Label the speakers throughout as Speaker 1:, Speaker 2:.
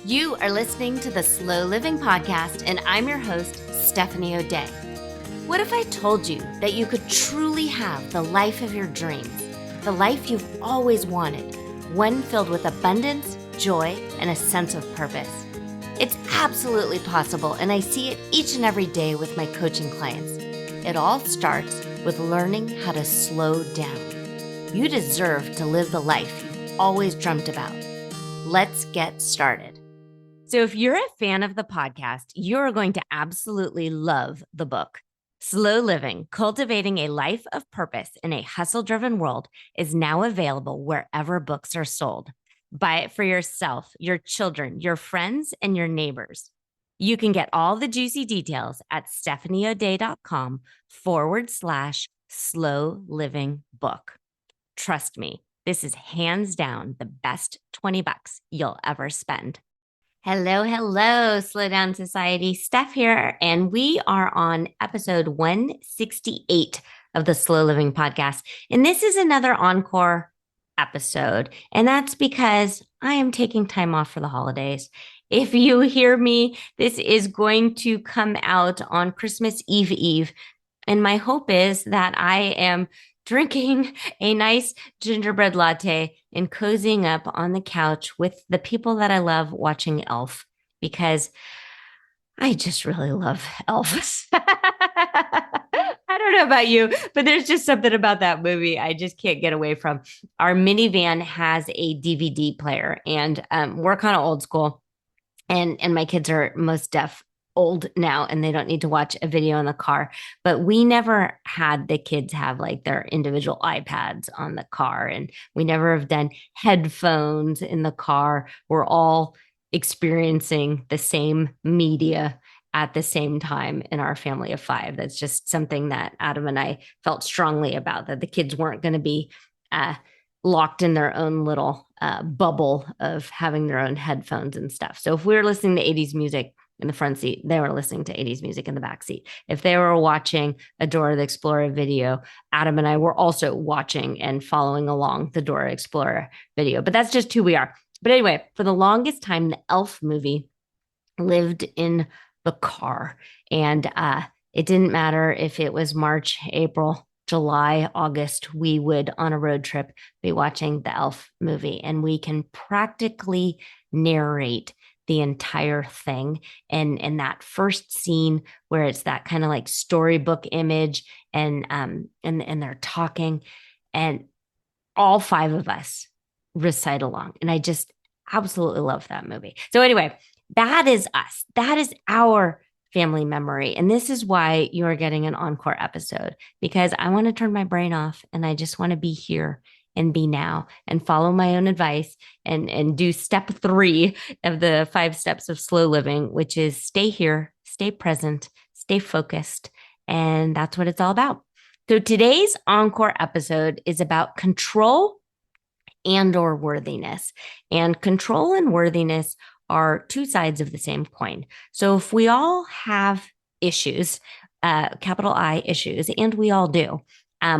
Speaker 1: You are listening to the Slow Living Podcast, and I'm your host, Stephanie O'Day. What if I told you that you could truly have the life of your dreams, the life you've always wanted, one filled with abundance, joy, and a sense of purpose? It's absolutely possible, and I see it each and every day with my coaching clients. It all starts with learning how to slow down. You deserve to live the life you've always dreamt about. Let's get started. So if you're a fan of the podcast, you're going to absolutely love the book. Slow Living, Cultivating a Life of Purpose in a Hustle-Driven World is now available wherever books are sold. Buy it for yourself, your children, your friends, and your neighbors. You can get all the juicy details at stephanieoday.com/slow living book. Trust me, this is hands down the best $20 you'll ever spend. Hello, Slow Down Society. Steph here, and we are on episode 168 of the Slow Living Podcast. And this is another Encore episode, and that's because I am taking time off for the holidays. If you hear me, this is going to come out on Christmas Eve, and my hope is that I am drinking a nice gingerbread latte and cozying up on the couch with the people that I love watching Elf, because I just really love Elf. I don't know about you, but there's just something about that movie I just can't get away from. Our minivan has a DVD player, and we're kind of old school, and my kids are most deaf old now, and they don't need to watch a video in the car. But we never had the kids have like their individual iPads on the car, and we never have done headphones in the car. We're all experiencing the same media at the same time in our family of five. That's just something that Adam and I felt strongly about, that the kids weren't going to be locked in their own little bubble of having their own headphones and stuff. So if we were listening to 80s music in the front seat, they were listening to 80s music in the back seat. If they were watching a Dora the Explorer video, Adam and I were also watching and following along the Dora Explorer video. But that's just who we are. But anyway, for the longest time, the Elf movie lived in the car. And it didn't matter if it was March, April, July, August, we would on a road trip be watching the Elf movie. And we can practically narrate the entire thing. And that first scene where it's that kind of like storybook image, and they're talking, and all five of us recite along. And I just absolutely love that movie. So anyway, that is us. That is our family memory. And this is why you are getting an Encore episode, because I want to turn my brain off, and I just want to be here and be now and follow my own advice and do step 3 of the 5 steps of slow living, which is stay here, stay present, stay focused. And that's what it's all about. So today's Encore episode is about control and/or worthiness. And control and worthiness are two sides of the same coin. So if we all have issues, capital I issues, and we all do,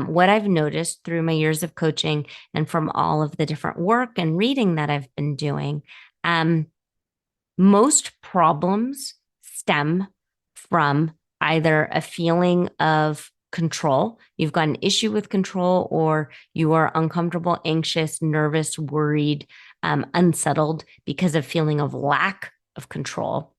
Speaker 1: what I've noticed through my years of coaching and from all of the different work and reading that I've been doing, most problems stem from either a feeling of control. You've got an issue with control, or you are uncomfortable, anxious, nervous, worried, unsettled because of feeling of lack of control.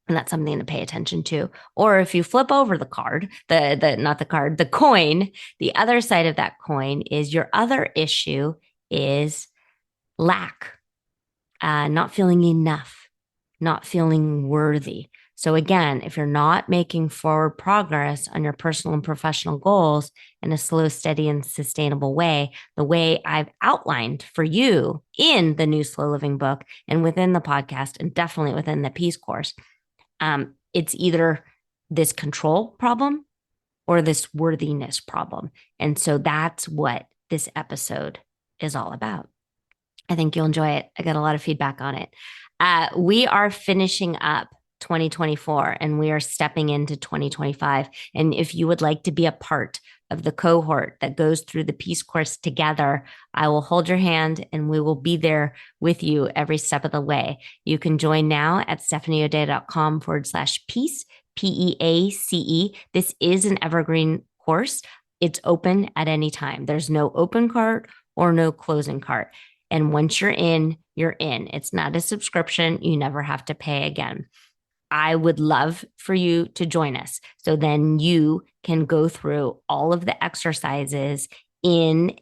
Speaker 1: And that's something to pay attention to. Or if you flip over the card, the coin, the other side of that coin is your other issue is lack, not feeling enough, not feeling worthy. So again, if you're not making forward progress on your personal and professional goals in a slow, steady, and sustainable way, the way I've outlined for you in the new Slow Living book and within the podcast, and definitely within the Peace course, it's either this control problem or this worthiness problem. And so that's what this episode is all about. I think you'll enjoy it. I got a lot of feedback on it. We are finishing up 2024 and we are stepping into 2025. And if you would like to be a part of the cohort that goes through the peace course together, I will hold your hand and we will be there with you every step of the way. You can join now at stephanieodea.com/peace, PEACE. This is an evergreen course. It's open at any time. There's no open cart or no closing cart. And once you're in, you're in. It's not a subscription. You never have to pay again. I would love for you to join us. So then you can go through all of the exercises in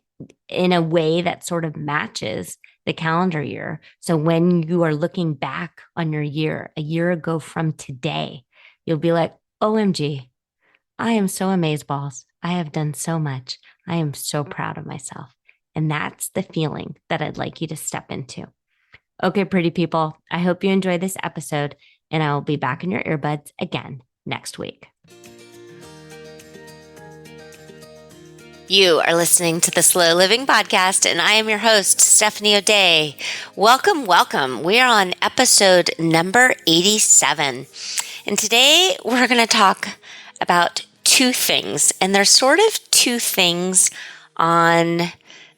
Speaker 1: a way that sort of matches the calendar year. So when you are looking back on your year, a year ago from today, you'll be like, OMG, I am so amazeballs. I have done so much. I am so proud of myself. And that's the feeling that I'd like you to step into. Okay, pretty people, I hope you enjoyed this episode, and I will be back in your earbuds again next week. You are listening to the Slow Living Podcast, and I am your host, Stephanie O'Day. Welcome, welcome. We are on episode number 87. And today we're going to talk about two things, and they're sort of two things on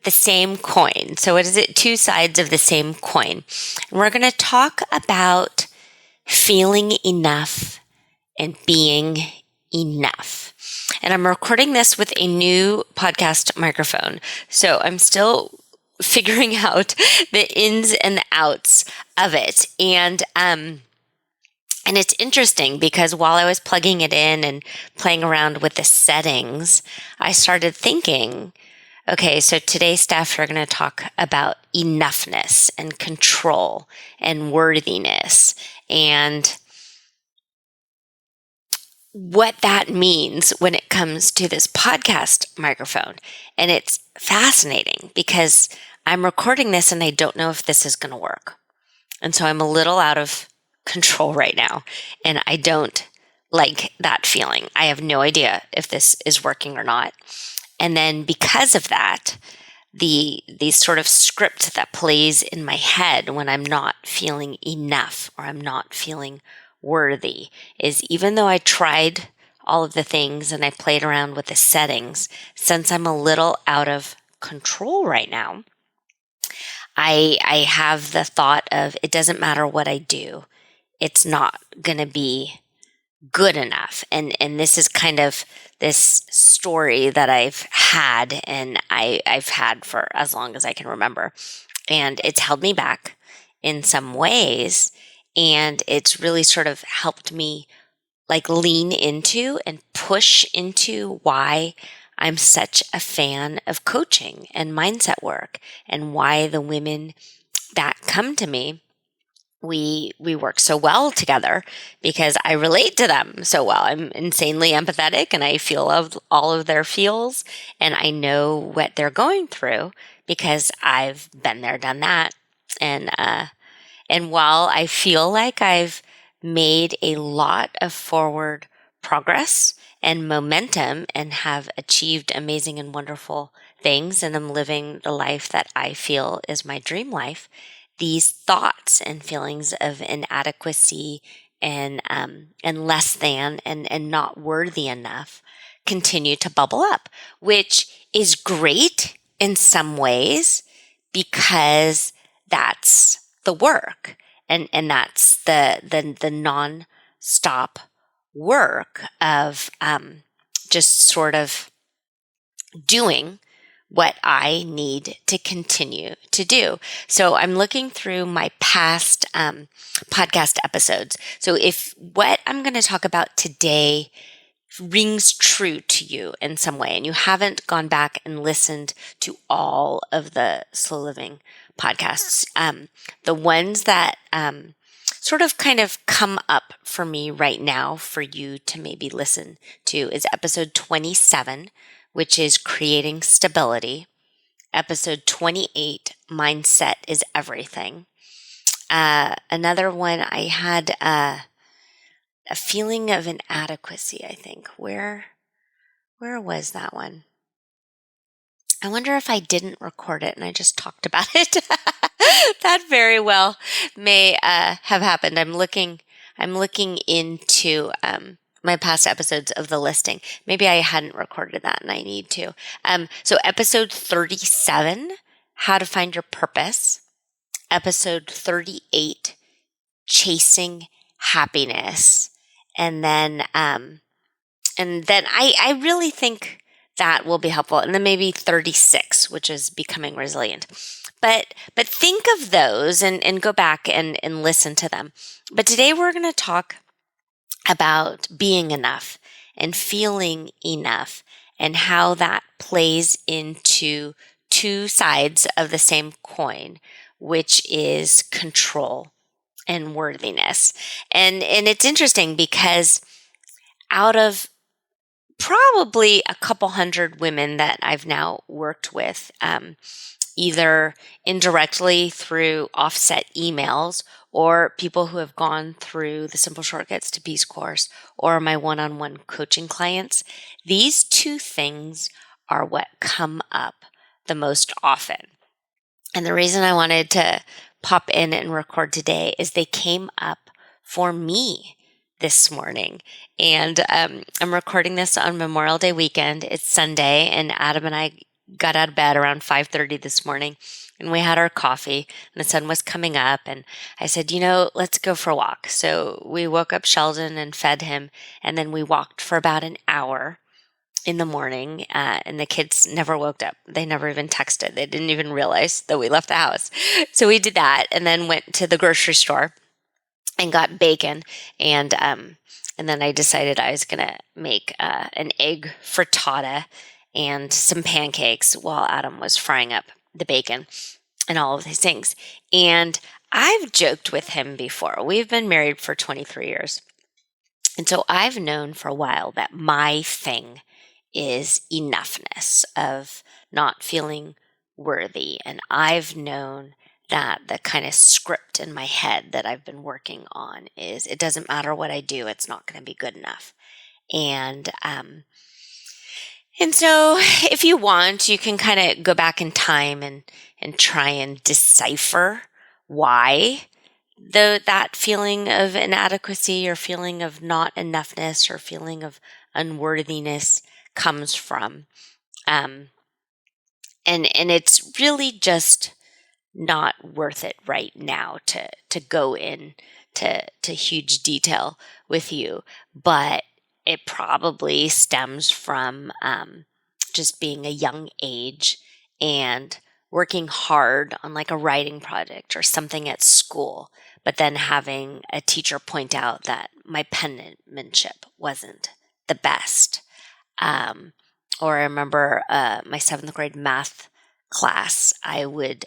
Speaker 1: the same coin. So what is it? Two sides of the same coin. And we're going to talk about feeling enough and being enough. And I'm recording this with a new podcast microphone. So I'm still figuring out the ins and the outs of it. And it's interesting because while I was plugging it in and playing around with the settings, I started thinking, okay, so today, Steph, we're going to talk about enoughness and control and worthiness and what that means when it comes to this podcast microphone. And it's fascinating because I'm recording this and I don't know if this is going to work. And so I'm a little out of control right now, and I don't like that feeling. I have no idea if this is working or not. And then because of that, the sort of script that plays in my head when I'm not feeling enough or I'm not feeling worthy is, even though I tried all of the things and I played around with the settings, since I'm a little out of control right now, I have the thought of it doesn't matter what I do. It's not going to be good enough. And this is kind of this story that I've had, and I've had for as long as I can remember. And it's held me back in some ways. And it's really sort of helped me like lean into and push into why I'm such a fan of coaching and mindset work, and why the women that come to me, we work so well together because I relate to them so well. I'm insanely empathetic and I feel all of their feels, and I know what they're going through because I've been there, done that. And while I feel like I've made a lot of forward progress and momentum and have achieved amazing and wonderful things, and I'm living the life that I feel is my dream life, these thoughts and feelings of inadequacy and less than and not worthy enough continue to bubble up, which is great in some ways because that's the work and that's the non-stop work of just sort of doing what I need to continue to do. So I'm looking through my past podcast episodes. So if what I'm going to talk about today rings true to you in some way, and you haven't gone back and listened to all of the Slow Living podcasts, the ones that sort of kind of come up for me right now for you to maybe listen to is episode 27, which is creating stability. Episode 28, mindset is everything. Another one, I had a feeling of inadequacy, I think. Where was that one? I wonder if I didn't record it and I just talked about it. That very well may have happened. I'm looking into
Speaker 2: my past episodes of the listing. Maybe I hadn't recorded that and I need to. So episode 37, how to find your purpose. Episode 38, chasing happiness. And then I really think that will be helpful. And then maybe 36, which is becoming resilient. But think of those and go back and listen to them. But today we're going to talk about being enough and feeling enough and how that plays into two sides of the same coin, which is control and worthiness. And it's interesting because out of probably a couple hundred women that I've now worked with, either indirectly through offset emails or people who have gone through the Simple Shortcuts to Peace course or my one-on-one coaching clients, these two things are what come up the most often. And the reason I wanted to pop in and record today is they came up for me this morning. And I'm recording this on Memorial Day weekend. It's Sunday, and Adam and I got out of bed around 5:30 this morning, and we had our coffee, and the sun was coming up, and I said, let's go for a walk. So we woke up Sheldon and fed him, and then we walked for about an hour in the morning, and the kids never woke up. They never even texted. They didn't even realize that we left the house. So we did that, and then went to the grocery store and got bacon, and then I decided I was going to make an egg frittata and some pancakes while Adam was frying up the bacon and all of these things. And I've joked with him before. We've been married for 23 years. And so I've known for a while that my thing is enoughness, of not feeling worthy. And I've known that the kind of script in my head that I've been working on is it doesn't matter what I do, it's not going to be good enough. And so if you want, you can kind of go back in time and try and decipher why that feeling of inadequacy or feeling of not enoughness or feeling of unworthiness comes from. And it's really just not worth it right now to go in to huge detail with you, but it probably stems from just being a young age and working hard on like a writing project or something at school, but then having a teacher point out that my penmanship wasn't the best. Or I remember my 7th grade math class, I would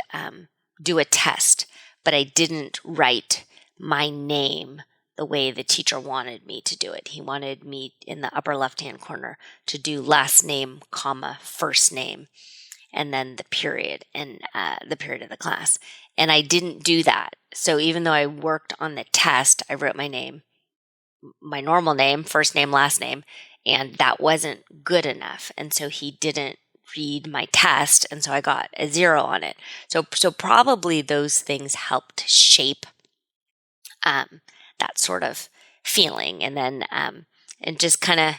Speaker 2: do a test, but I didn't write my name the way the teacher wanted me to do it. He wanted me in the upper left-hand corner to do last name, comma, first name, and then the period and the period of the class. And I didn't do that. So even though I worked on the test, I wrote my name, my normal name, first name, last name, and that wasn't good enough. And so he didn't read my test, and so I got a 0 on it. So probably those things helped shape that sort of feeling. And then and just kind of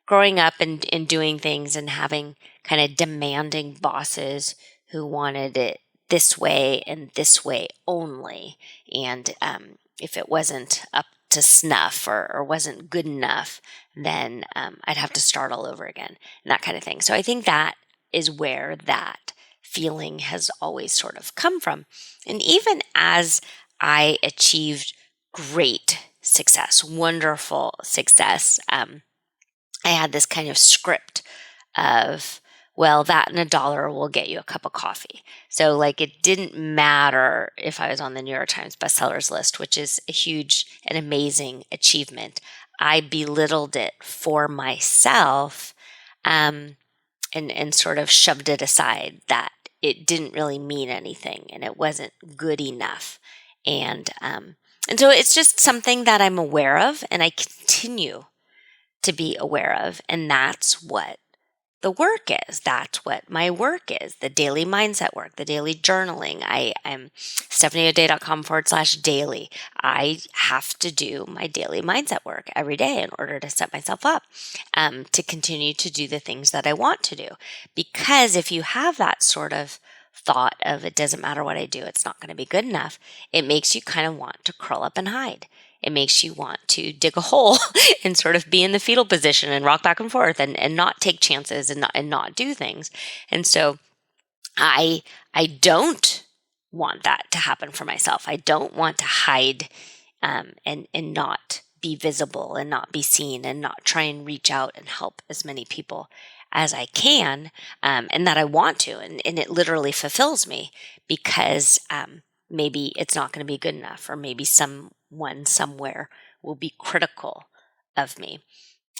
Speaker 2: growing up and doing things and having kind of demanding bosses who wanted it this way and this way only. And if it wasn't up to snuff or wasn't good enough, then I'd have to start all over again and that kind of thing. So I think that is where that feeling has always sort of come from. And even as I achieved great success, wonderful success, I had this kind of script of, well, that and $1 will get you a cup of coffee. So like it didn't matter if I was on the New York Times bestsellers list, which is a huge and amazing achievement. I belittled it for myself and sort of shoved it aside, that it didn't really mean anything and it wasn't good enough. And so it's just something that I'm aware of and I continue to be aware of. And that's what the work is. That's what my work is. The daily mindset work, the daily journaling. I'm stephanieodea.com/daily. I have to do my daily mindset work every day in order to set myself up to continue to do the things that I want to do. Because if you have that sort of thought of it doesn't matter what I do, it's not going to be good enough, it makes you kind of want to curl up and hide. It makes you want to dig a hole and sort of be in the fetal position and rock back and forth and not take chances and not do things. And so I don't want that to happen for myself. I don't want to hide and not be visible and not be seen and not try and reach out and help as many people as I can, and that I want to. And it literally fulfills me because maybe it's not going to be good enough, or maybe someone somewhere will be critical of me.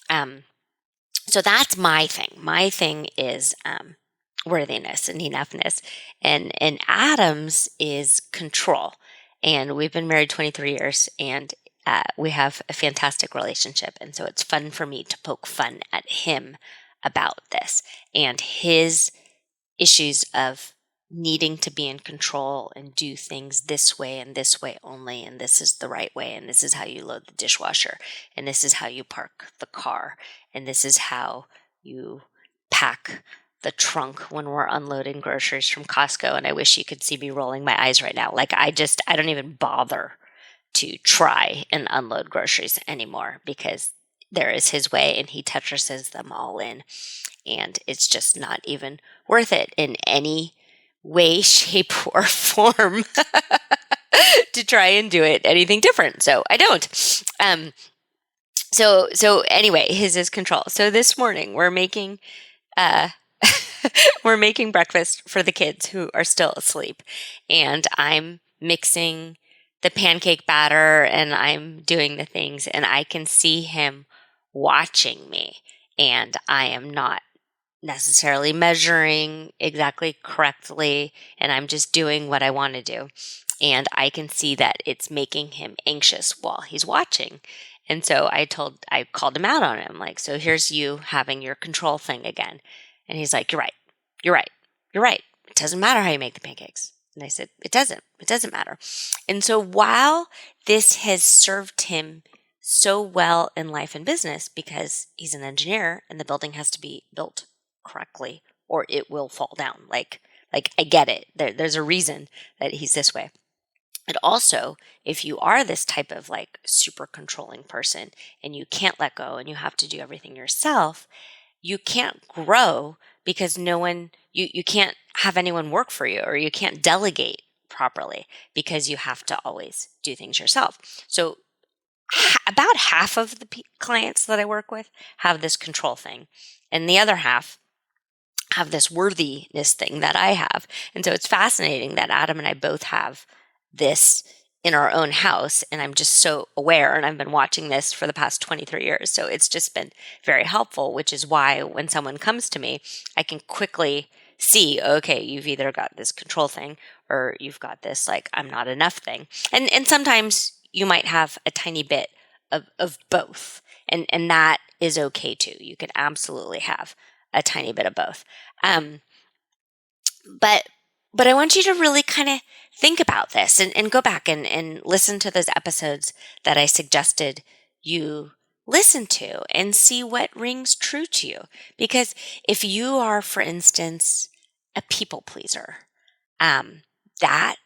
Speaker 2: So that's my thing. My thing is worthiness and enoughness. And Adam's is control. And we've been married 23 years, and we have a fantastic relationship. And so it's fun for me to poke fun at him about this and his issues of needing to be in control and do things this way and this way only, and this is the right way, and this is how you load the dishwasher, and this is how you park the car, and this is how you pack the trunk when we're unloading groceries from Costco. And I wish you could see me rolling my eyes right now. Like I don't even bother to try and unload groceries anymore because there is his way and he Tetrises them all in. And it's just not even worth it in any way, shape, or form to try and do it anything different. So I don't. So anyway, his is control. So this morning we're making we're making breakfast for the kids who are still asleep, and I'm mixing the pancake batter and I'm doing the things, and I can see him watching me, and I am not necessarily measuring exactly correctly, and I'm just doing what I want to do. And I can see that it's making him anxious while he's watching. And so I called him out on it. I'm like, so here's you having your control thing again. And he's like, you're right. It doesn't matter how you make the pancakes. And I said, it doesn't matter. And so while this has served him so well in life and business, because he's an engineer and the building has to be built correctly or it will fall down. Like I get it. There's a reason that he's this way. And also, if you are this type of like super controlling person and you can't let go and you have to do everything yourself, you can't grow because you can't have anyone work for you, or you can't delegate properly because you have to always do things yourself. So about half of the clients that I work with have this control thing, and the other half have this worthiness thing that I have. And so it's fascinating that Adam and I both have this in our own house, and I'm just so aware, and I've been watching this for the past 23 years. So it's just been very helpful, which is why when someone comes to me, I can quickly see, okay, you've either got this control thing or you've got this like I'm not enough thing. And sometimes you might have a tiny bit of both. And that is okay too. You can absolutely have a tiny bit of both. But I want you to really kind of think about this and go back and listen to those episodes that I suggested you listen to and see what rings true to you. Because if you are, for instance, a people pleaser, that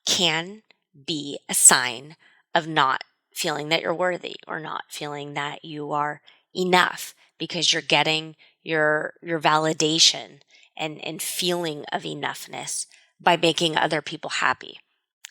Speaker 2: can be a sign of not feeling that you're worthy or not feeling that you are enough, because you're getting your validation and feeling of enoughness by making other people happy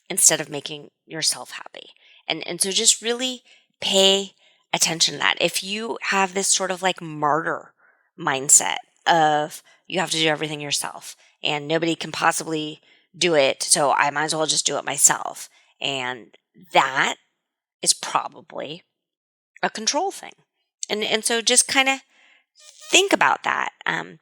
Speaker 2: instead of making yourself happy. And so just really pay attention to that. If you have this sort of like martyr mindset of you have to do everything yourself and nobody can possibly do it, so I might as well just do it myself. And that is probably a control thing. And so just kind of think about that. And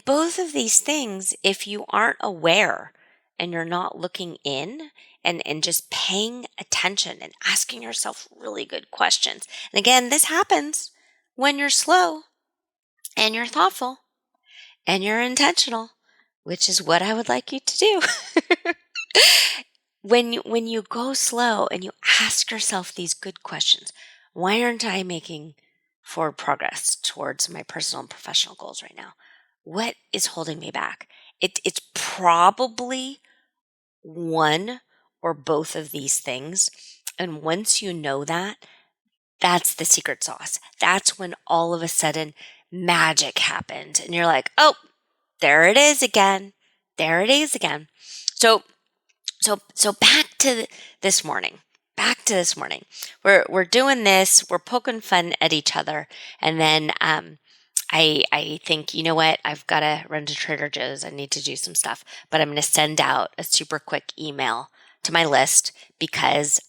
Speaker 2: both of these things, if you aren't aware and you're not looking in and just paying attention and asking yourself really good questions. And again, this happens when you're slow and you're thoughtful and you're intentional, which is what I would like you to do. When you go slow and you ask yourself these good questions, why aren't I making forward progress towards my personal and professional goals right now? What is holding me back? It's probably one or both of these things. And once you know that, that's the secret sauce. That's when all of a sudden magic happened. And you're like, oh, there it is again. There it is again. So back to this morning. Back to this morning. We're doing this. We're poking fun at each other, and then I think, you know what? I've got to run to Trader Joe's. I need to do some stuff, but I'm going to send out a super quick email to my list because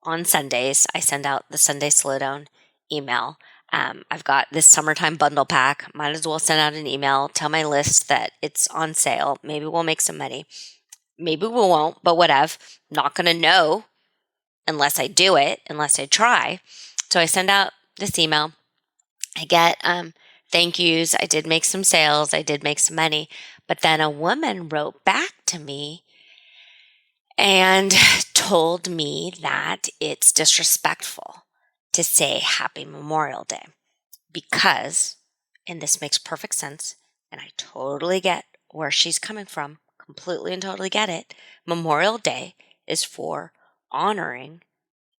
Speaker 2: on Sundays I send out the Sunday Slowdown email. I've got this summertime bundle pack. Might as well send out an email. Tell my list that it's on sale. Maybe we'll make some money. Maybe we won't, but whatever. Not going to know unless I do it, unless I try. So I send out this email. I get thank yous. I did make some sales. I did make some money. But then a woman wrote back to me and told me that it's disrespectful to say Happy Memorial Day because, and this makes perfect sense, and I totally get where she's coming from, completely and totally get it. Memorial Day is for honoring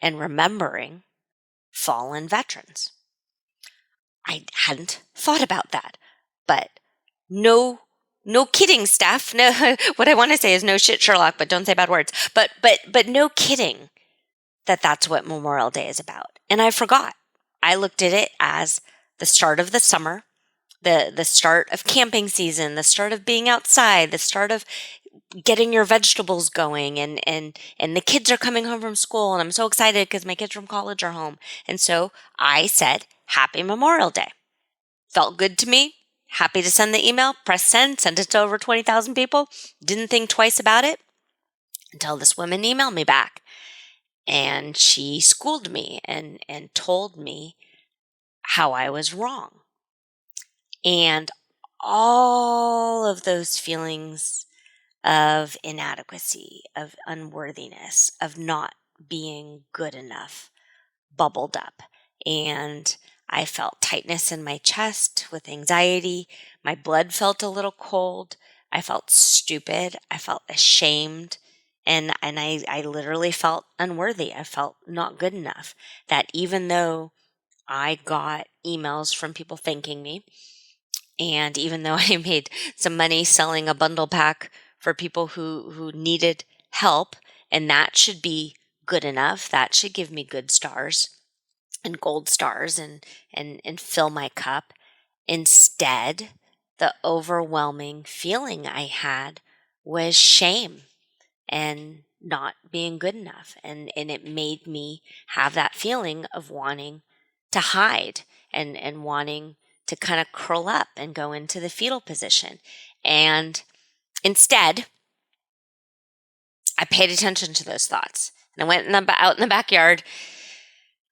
Speaker 2: and remembering fallen veterans. I hadn't thought about that, but no kidding, Steph. No, what I want to say is no shit, Sherlock, but don't say bad words. But no kidding that that's what Memorial Day is about. And I forgot. I looked at it as the start of the summer, the start of camping season, the start of being outside, the start of getting your vegetables going, and the kids are coming home from school, and I'm so excited because my kids from college are home. And so I said, Happy Memorial Day. Felt good to me. Happy to send the email, press send it to over 20,000 people. Didn't think twice about it until this woman emailed me back. And she schooled me and told me how I was wrong. And all of those feelings of inadequacy, of unworthiness, of not being good enough bubbled up. And I felt tightness in my chest with anxiety. My blood felt a little cold. I felt stupid. I felt ashamed. And I literally felt unworthy. I felt not good enough. That even though I got emails from people thanking me, and even though I made some money selling a bundle pack for people who needed help, and that should be good enough, that should give me good stars and gold stars and fill my cup. Instead, the overwhelming feeling I had was shame and not being good enough. And it made me have that feeling of wanting to hide and wanting to kind of curl up and go into the fetal position. And instead, I paid attention to those thoughts. And I went out in the backyard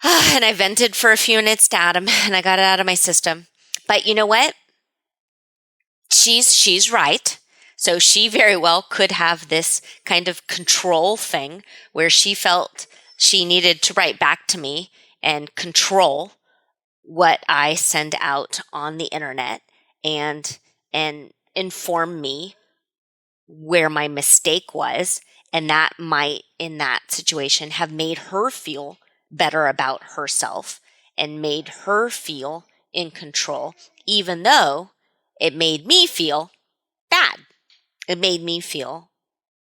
Speaker 2: and I vented for a few minutes to Adam and I got it out of my system. But you know what? She's right. So she very well could have this kind of control thing where she felt she needed to write back to me and control what I send out on the internet and inform me where my mistake was. And that might, in that situation, have made her feel better about herself and made her feel in control, even though it made me feel bad. It made me feel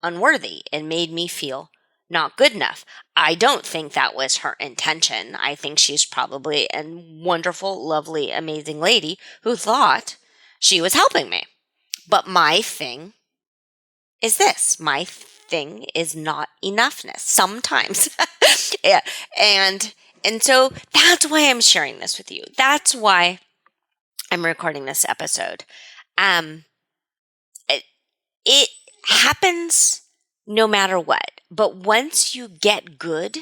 Speaker 2: unworthy. It made me feel not good enough. I don't think that was her intention. I think she's probably a wonderful, lovely, amazing lady who thought she was helping me. But my thing is this. My thing is not enoughness sometimes. Yeah. And so that's why I'm sharing this with you. That's why I'm recording this episode. It happens no matter what. But once you get good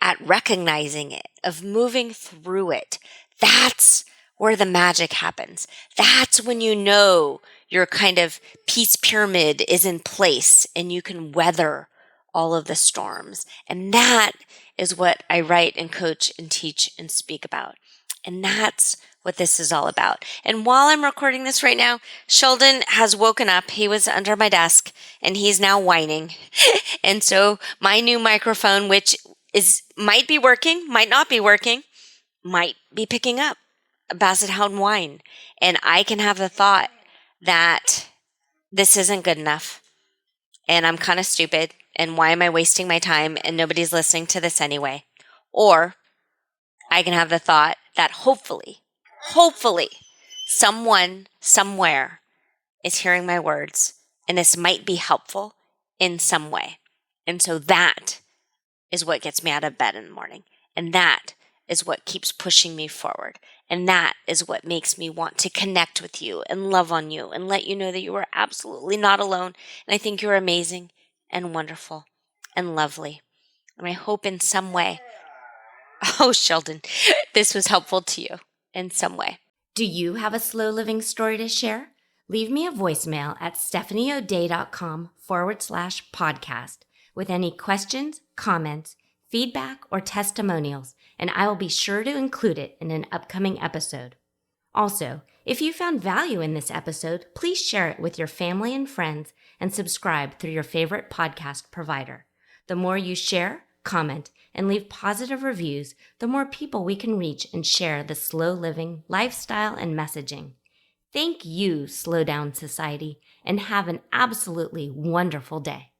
Speaker 2: at recognizing it, of moving through it, that's where the magic happens. That's when you know your kind of peace pyramid is in place and you can weather all of the storms. And that is what I write and coach and teach and speak about. And that's what this is all about. And while I'm recording this right now, Sheldon has woken up. He was under my desk and he's now whining. And so my new microphone, which might be working, might not be working, might be picking up a Basset Hound whine. And I can have the thought that this isn't good enough and I'm kind of stupid and why am I wasting my time and nobody's listening to this anyway? Or I can have the thought that hopefully, someone somewhere is hearing my words and this might be helpful in some way. And so that is what gets me out of bed in the morning. And that is what keeps pushing me forward. And that is what makes me want to connect with you and love on you and let you know that you are absolutely not alone. And I think you're amazing and wonderful and lovely. And I hope in some way, oh, Sheldon, this was helpful to you in some way.
Speaker 1: Do you have a slow living story to share? Leave me a voicemail at stephanieodea.com/podcast with any questions, comments, feedback, or testimonials, and I will be sure to include it in an upcoming episode. Also, if you found value in this episode, please share it with your family and friends and subscribe through your favorite podcast provider. The more you share, comment, and leave positive reviews, the more people we can reach and share the slow living lifestyle and messaging. Thank you, Slow Down Society, and have an absolutely wonderful day.